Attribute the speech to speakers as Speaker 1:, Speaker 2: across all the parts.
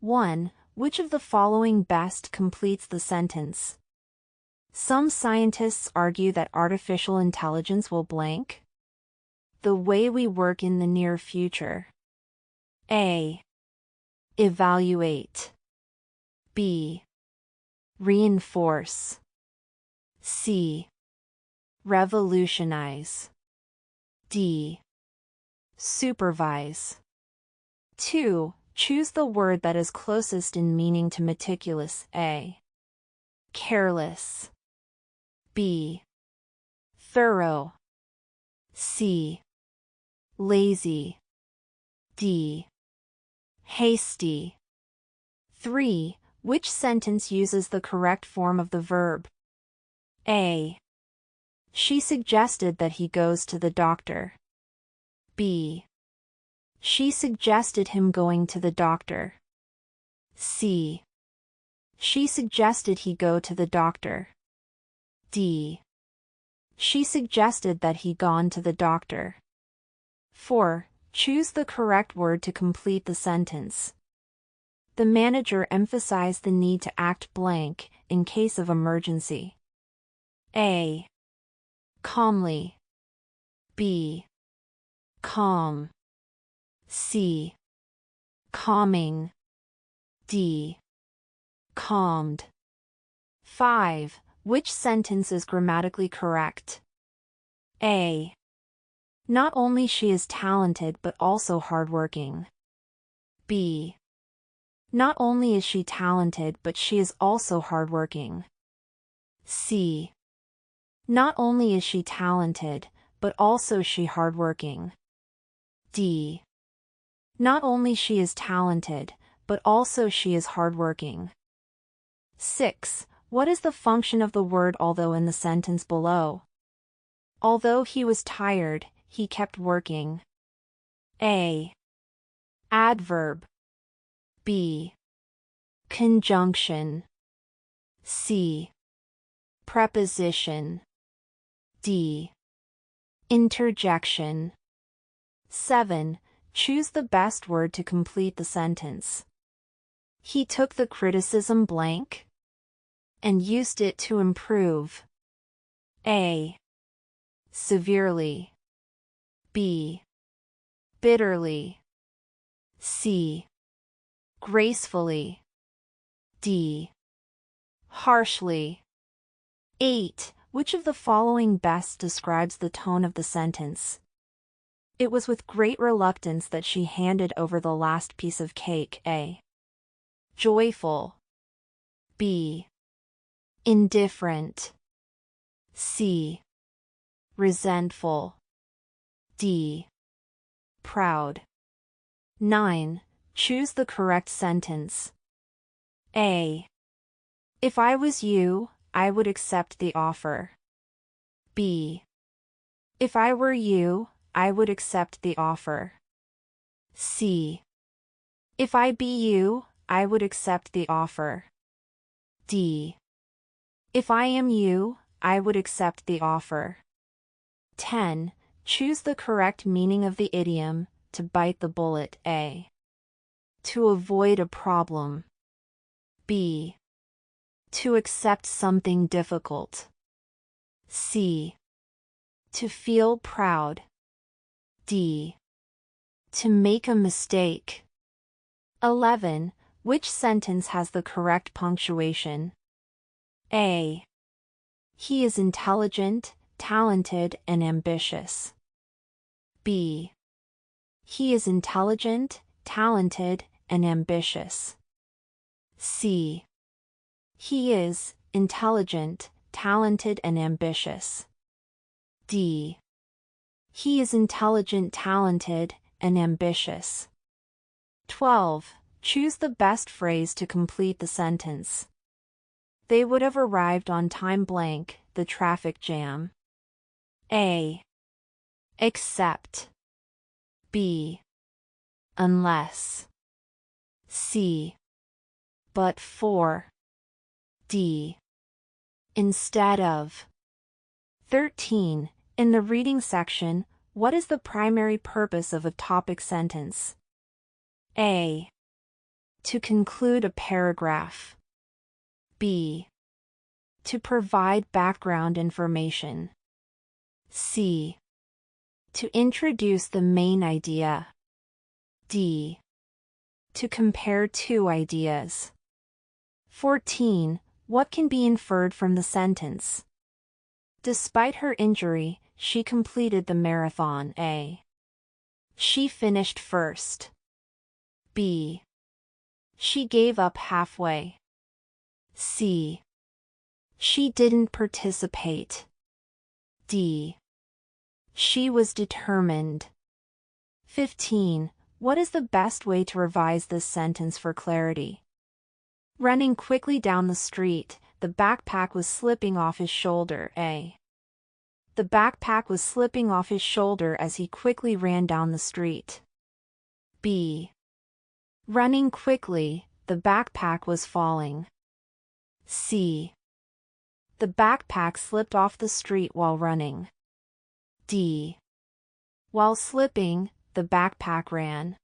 Speaker 1: 1. Which of the following best completes the sentence? Some scientists argue that artificial intelligence will blank the way we work in the near future. A. Evaluate. B. Reinforce. C. Revolutionize. D. Supervise. 2. Choose the word that is closest in meaning to meticulous. A. Careless. B. Thorough. C. Lazy. D. Hasty. 3. Which sentence uses the correct form of the verb? A. She suggested that he goes to the doctor. B. She suggested him going to the doctor. C. She suggested he go to the doctor. D. She suggested that he gone to the doctor. 4. Choose the correct word to complete the sentence. The manager emphasized the need to act blank in case of emergency. A. Calmly. B. Calm. C. Calming. D. Calmed. 5. Which sentence is grammatically correct? A. Not only she is talented but also hardworking. B. Not only is she talented but she is also hardworking. C. Not only is she talented but also she hardworking. D. Not only she is talented but also she is hardworking. 6. What is the function of the word although in the sentence below? Although he was tired, he kept working. A. Adverb. B. Conjunction. C. Preposition. D. Interjection. 7. Choose the best word to complete the sentence. He took the criticism blank and used it to improve. A. Severely. B. Bitterly. C. Gracefully. D. Harshly. 8. Which of the following best describes the tone of the sentence? It was with great reluctance that she handed over the last piece of cake. A. Joyful. B. Indifferent. C. Resentful. D. Proud. 9. Choose the correct sentence. A. If I was you, I would accept the offer. B. If I were you, I would accept the offer. C. If I be you, I would accept the offer. D. If I am you, I would accept the offer. 10. Choose the correct meaning of the idiom, to bite the bullet. A. To avoid a problem. B. To accept something difficult. C. To feel proud. D. To make a mistake. 11. Which sentence has the correct punctuation? A. He is intelligent, talented, and ambitious. B. He is intelligent, talented, and ambitious. C. He is intelligent, talented, and ambitious. D. He is intelligent, talented, and ambitious. 12. Choose the best phrase to complete the sentence. They would have arrived on time blank, the traffic jam. A. Except. B. Unless. C. But for. D. Instead of. 13. In the reading section, what is the primary purpose of a topic sentence? A. To conclude a paragraph. B. To provide background information. C. To introduce the main idea. D. To compare two ideas. 14. What can be inferred from the sentence? Despite her injury, she completed the marathon. A. She finished first. B. She gave up halfway. C. She didn't participate. D. She was determined. 15. What is the best way to revise this sentence for clarity? Running quickly down the street, the backpack was slipping off his shoulder. A. The backpack was slipping off his shoulder as he quickly ran down the street. B. Running quickly, the backpack was falling. C. The backpack slipped off the street while running. D. While slipping, the backpack ran.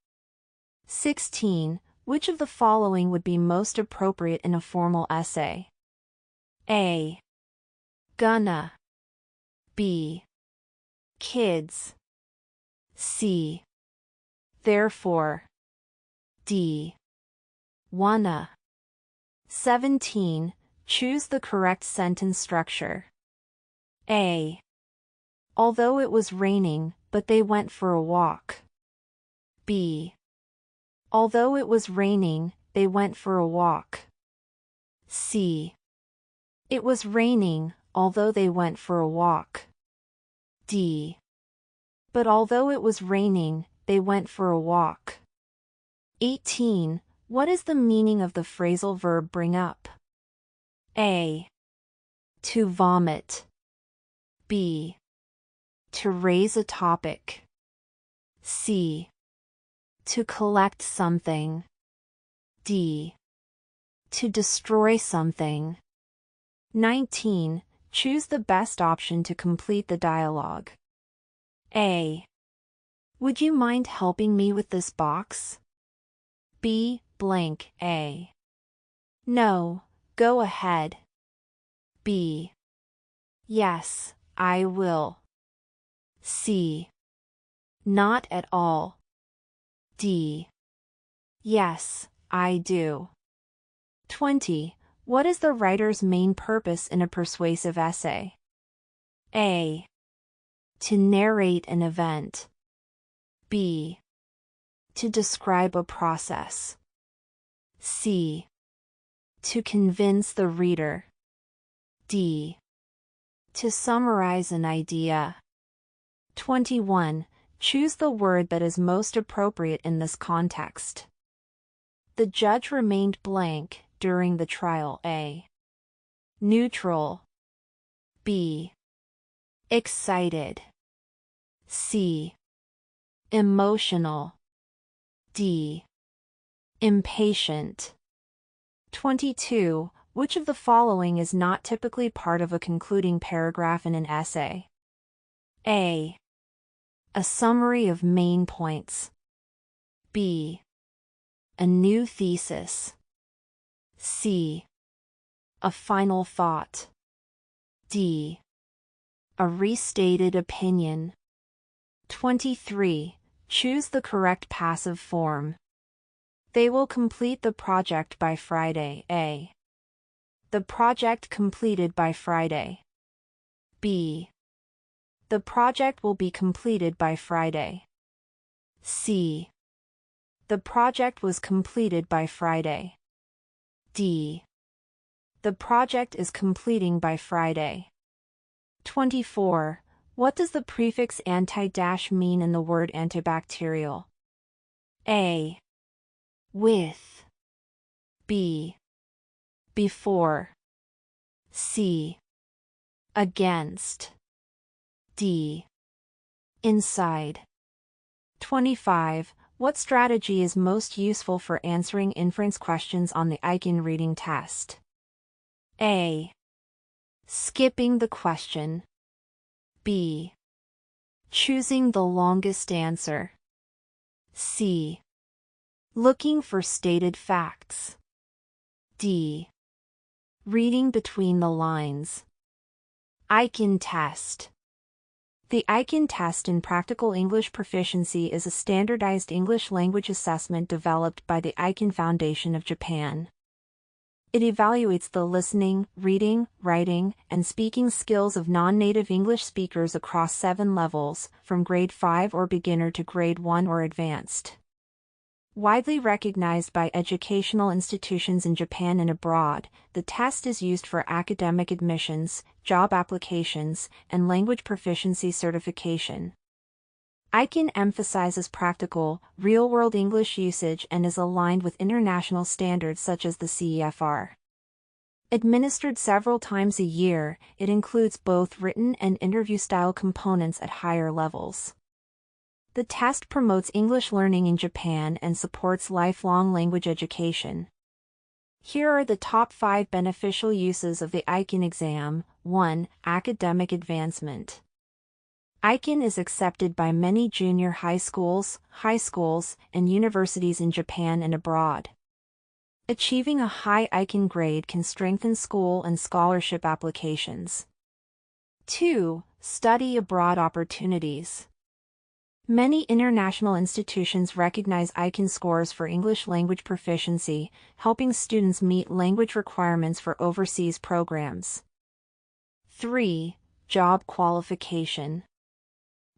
Speaker 1: 16. Which of the following would be most appropriate in a formal essay? A. Gonna. B. Kids. C. Therefore. D. Wanna. 17. Choose the correct sentence structure. A. Although it was raining, but they went for a walk. B. Although it was raining, they went for a walk. C. It was raining, although they went for a walk. D. But although it was raining, they went for a walk. 18. What is the meaning of the phrasal verb bring up? A. To vomit. B. To raise a topic. C. To collect something. D. To destroy something. 19. Choose the best option to complete the dialogue. A. Would you mind helping me with this box? B. Blank. A. No, go ahead. B. Yes, I will. C. Not at all. D. Yes, I do. 20. What is the writer's main purpose in a persuasive essay? A. To narrate an event. B. To describe a process. C. To convince the reader. D. To summarize an idea. 21. Choose the word that is most appropriate in this context. The judge remained blank during the trial. A. Neutral. B. Excited. C. Emotional. D. Impatient. 22. Which of the following is not typically part of a concluding paragraph in an essay? A. A summary of main points. B. A new thesis. C. A final thought. D. A restated opinion. 23. Choose the correct passive form. They will complete the project by Friday. A. The project completed by Friday. B. The project will be completed by Friday. C. The project was completed by Friday. D. The project is completing by Friday. 24. What does the prefix anti- mean in the word antibacterial? A. With. B. Before. C. Against. D. Inside. 25. What strategy is most useful for answering inference questions on the Eiken reading test? A. Skipping the question. B. Choosing the longest answer. C. Looking for stated facts. D. Reading between the lines. Eiken test. The Eiken test in practical English proficiency is a standardized English language assessment developed by the Eiken Foundation of Japan. It evaluates the listening, reading, writing, and speaking skills of non-native English speakers across 7 levels, from grade 5 or beginner to grade 1 or advanced. Widely recognized by educational institutions in Japan and abroad, the test is used for academic admissions, job applications, and language proficiency certification. Eiken emphasizes practical, real-world English usage and is aligned with international standards such as the CEFR. Administered several times a year, it includes both written and interview-style components at higher levels. The test promotes English learning in Japan and supports lifelong language education. Here are the top 5 beneficial uses of the Eiken exam. 1. Academic advancement. Eiken is accepted by many junior high schools, and universities in Japan and abroad. Achieving a high Eiken grade can strengthen school and scholarship applications. 2. Study abroad opportunities. Many international institutions recognize Eiken scores for English language proficiency, helping students meet language requirements for overseas programs. 3. Job qualification.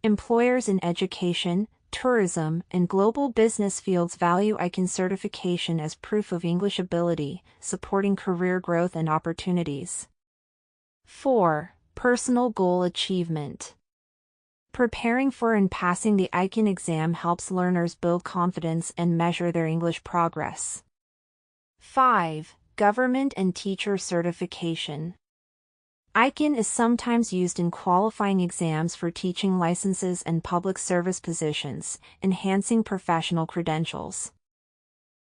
Speaker 1: Employers in education, tourism, and global business fields value Eiken certification as proof of English ability, supporting career growth and opportunities. 4. Personal goal achievement. Preparing for and passing the Eiken exam helps learners build confidence and measure their English progress. 5. Government and teacher certification. Eiken is sometimes used in qualifying exams for teaching licenses and public service positions, enhancing professional credentials.